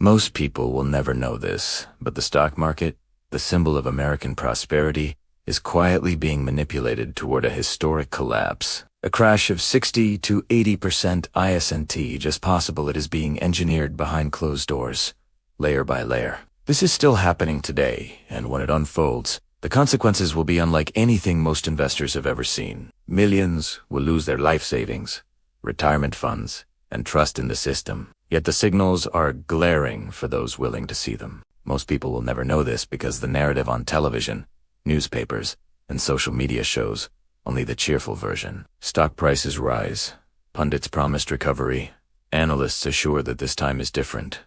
Most people will never know this, but the stock market, the symbol of American prosperity, is quietly being manipulated toward a historic collapse. A crash of 60 to 80% ISNT just possible. It is being engineered behind closed doors, layer by layer. This is still happening today, and when it unfolds, the consequences will be unlike anything most investors have ever seen. Millions will lose their life savings, retirement funds, and trust in the system. Yet the signals are glaring for those willing to see them. Most people will never know this because the narrative on television, newspapers, and social media shows only the cheerful version. Stock prices rise, pundits promised recovery, analysts assure that this time is different.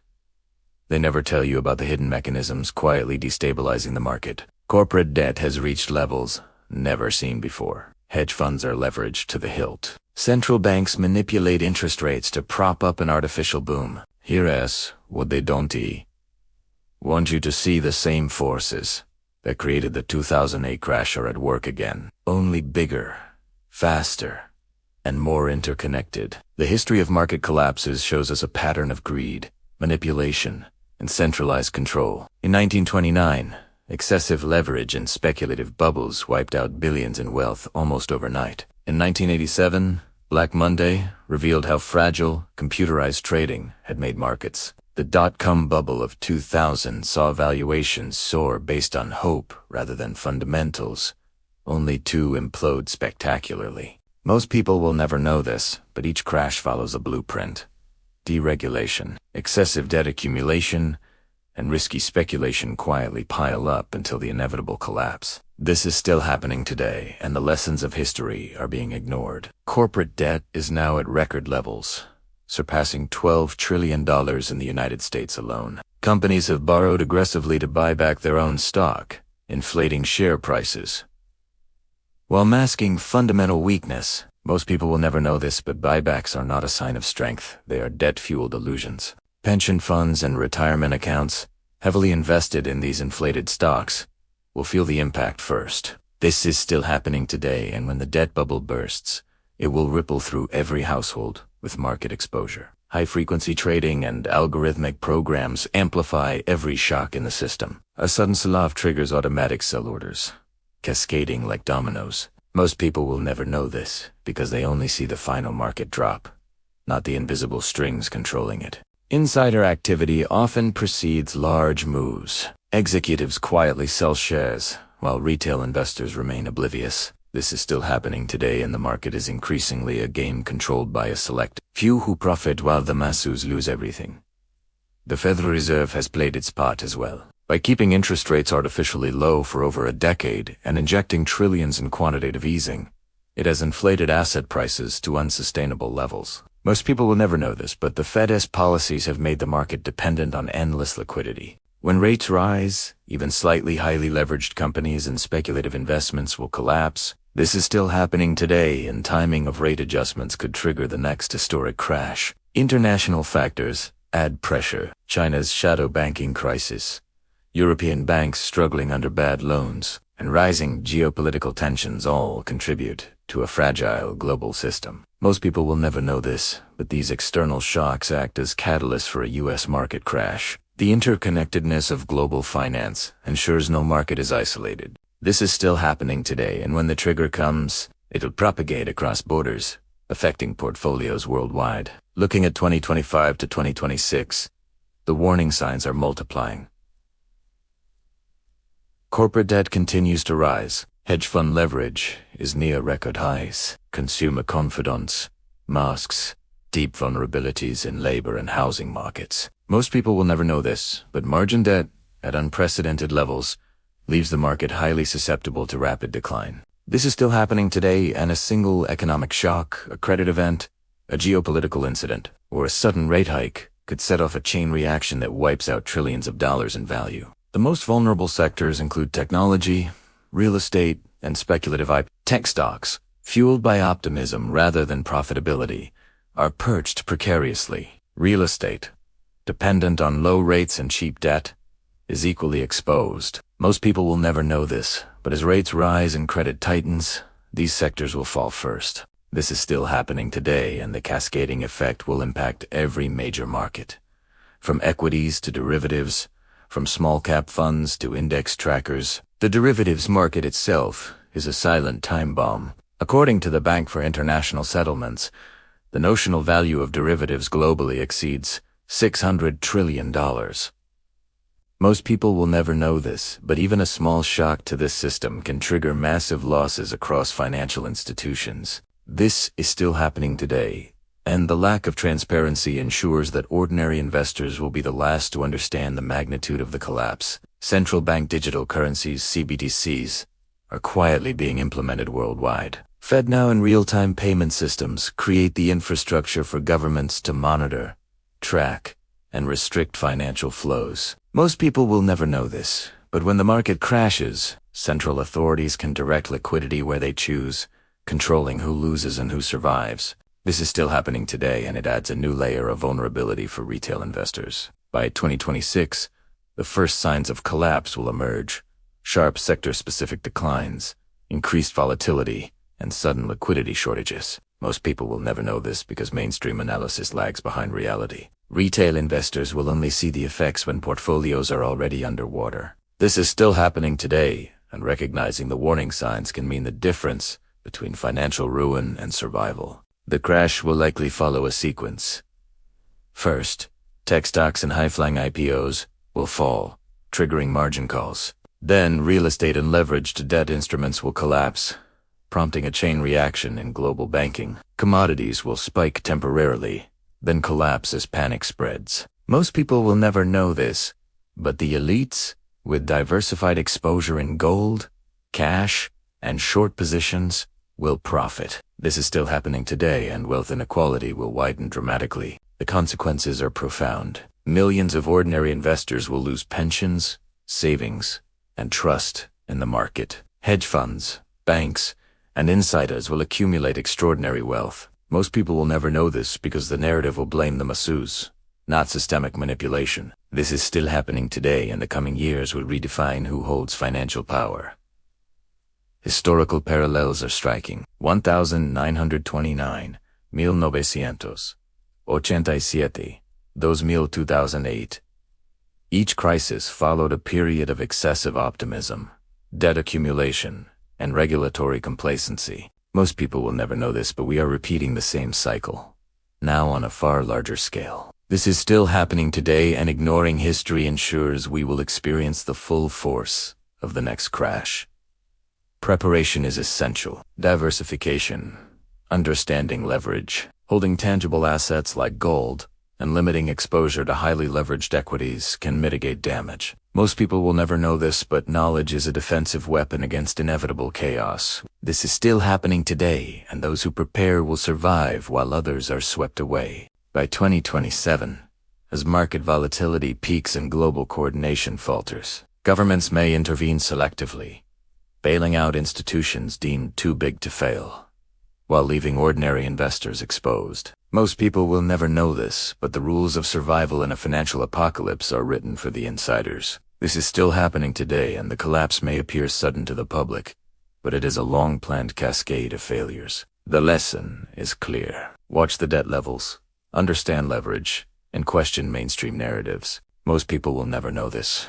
They never tell you about the hidden mechanisms quietly destabilizing the market. Corporate debt has reached levels never seen before. Hedge funds are leveraged to the hilt. Central banks manipulate interest rates to prop up an artificial boom. Here's what they don't want you to see: the same forces that created the 2008 crash are at work again, only bigger, faster, and more interconnected. The history of market collapses shows us a pattern of greed, manipulation, and centralized control. In 1929, excessive leverage and speculative bubbles wiped out billions in wealth almost overnight. In 1987, Black Monday revealed how fragile computerized trading had made markets. The dot-com bubble of 2000 saw valuations soar based on hope rather than fundamentals, only to implode spectacularly. Most people will never know this, but each crash follows a blueprint. Deregulation, excessive debt accumulation, and risky speculation quietly pile up until the inevitable collapse. This is still happening today, and the lessons of history are being ignored. Corporate debt is now at record levels, surpassing $12 trillion in the United States alone. Companies have borrowed aggressively to buy back their own stock, inflating share prices, while masking fundamental weakness. Most people will never know this, but buybacks are not a sign of strength. They are debt-fueled illusions. Pension funds and retirement accounts, heavily invested in these inflated stocks, will feel the impact first. This is still happening today, and when the debt bubble bursts, it will ripple through every household with market exposure. High-frequency trading and algorithmic programs amplify every shock in the system. A sudden sell-off triggers automatic sell orders, cascading like dominoes. Most people will never know this because they only see the final market drop, not the invisible strings controlling it. Insider activity often precedes large moves. Executives quietly sell shares, while retail investors remain oblivious. This is still happening today, and the market is increasingly a game controlled by a select few who profit while the masses lose everything. The Federal Reserve has played its part as well. By keeping interest rates artificially low for over a decade and injecting trillions in quantitative easing, it has inflated asset prices to unsustainable levels. Most people will never know this, but the Fed's policies have made the market dependent on endless liquidity. When rates rise, even slightly highly leveraged companies and speculative investments will collapse. This is still happening today, and timing of rate adjustments could trigger the next historic crash. International factors add pressure. China's shadow banking crisis, European banks struggling under bad loans, and rising geopolitical tensions all contribute to a fragile global system. Most people will never know this, but these external shocks act as catalysts for a U.S. market crash. The interconnectedness of global finance ensures no market is isolated. This is still happening today, and when the trigger comes, it'll propagate across borders, affecting portfolios worldwide. Looking at 2025 to 2026, the warning signs are multiplying. Corporate debt continues to rise. Hedge fund leverage is near record highs. Consumer confidence masks deep vulnerabilities in labor and housing markets. Most people will never know this, but margin debt at unprecedented levels leaves the market highly susceptible to rapid decline. This is still happening today, and a single economic shock, a credit event, a geopolitical incident, or a sudden rate hike could set off a chain reaction that wipes out trillions of dollars in value. The most vulnerable sectors include technology, real estate, and speculative IP. Tech stocks, fueled by optimism rather than profitability, are perched precariously. Real estate, dependent on low rates and cheap debt, is equally exposed. Most people will never know this, but as rates rise and credit tightens, these sectors will fall first. This is still happening today, and the cascading effect will impact every major market. from equities to derivatives, from small-cap funds to index trackers. The derivatives market itself is a silent time bomb. According to the Bank for International Settlements, the notional value of derivatives globally exceeds $600 trillion. Most people will never know this, but even a small shock to this system can trigger massive losses across financial institutions. This is still happening today, and the lack of transparency ensures that ordinary investors will be the last to understand the magnitude of the collapse. Central bank digital currencies, CBDCs, are quietly being implemented worldwide. FedNow and real-time payment systems create the infrastructure for governments to monitor, track, and restrict financial flows. Most people will never know this, but when the market crashes, central authorities can direct liquidity where they choose, controlling who loses and who survives. This is still happening today, and it adds a new layer of vulnerability for retail investors. By 2026, the first signs of collapse will emerge: sharp sector-specific declines, increased volatility, and sudden liquidity shortages. Most people will never know this because mainstream analysis lags behind reality. Retail investors will only see the effects when portfolios are already underwater. This is still happening today, and recognizing the warning signs can mean the difference between financial ruin and survival. The crash will likely follow a sequence. First, tech stocks and high-flying IPOs will fall, triggering margin calls. Then, real estate and leveraged debt instruments will collapse, prompting a chain reaction in global banking. Commodities will spike temporarily, then collapse as panic spreads. Most people will never know this, but the elites, with diversified exposure in gold, cash, and short positions, will profit. This is still happening today, and wealth inequality will widen dramatically. The consequences are profound. Millions of ordinary investors will lose pensions, savings, and trust in the market. Hedge funds, banks, and insiders will accumulate extraordinary wealth. Most people will never know this because the narrative will blame the masseuse, not systemic manipulation. This is still happening today, and the coming years will redefine who holds financial power. Historical parallels are striking. 1929, 1987, 2008. Each crisis followed a period of excessive optimism, debt accumulation, and regulatory complacency. Most people will never know this, but we are repeating the same cycle, now on a far larger scale. This is still happening today, and ignoring history ensures we will experience the full force of the next crash. Preparation is essential. Diversification, understanding leverage, holding tangible assets like gold, and limiting exposure to highly leveraged equities can mitigate damage. Most people will never know this, but knowledge is a defensive weapon against inevitable chaos. This is still happening today, and those who prepare will survive while others are swept away. By 2027, as market volatility peaks and global coordination falters, governments may intervene selectively, bailing out institutions deemed too big to fail, while leaving ordinary investors exposed. Most people will never know this, but the rules of survival in a financial apocalypse are written for the insiders. This is still happening today, and the collapse may appear sudden to the public, but it is a long-planned cascade of failures. The lesson is clear. Watch the debt levels, understand leverage, and question mainstream narratives. Most people will never know this,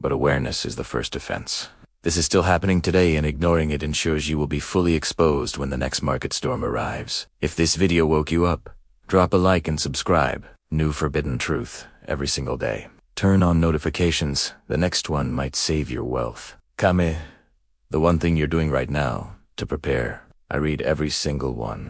but awareness is the first defense. This is still happening today, and ignoring it ensures you will be fully exposed when the next market storm arrives. If this video woke you up, drop a like and subscribe. New forbidden truth every single day. Turn on notifications. The next one might save your wealth. Kame, the one thing you're doing right now to prepare. I read every single one.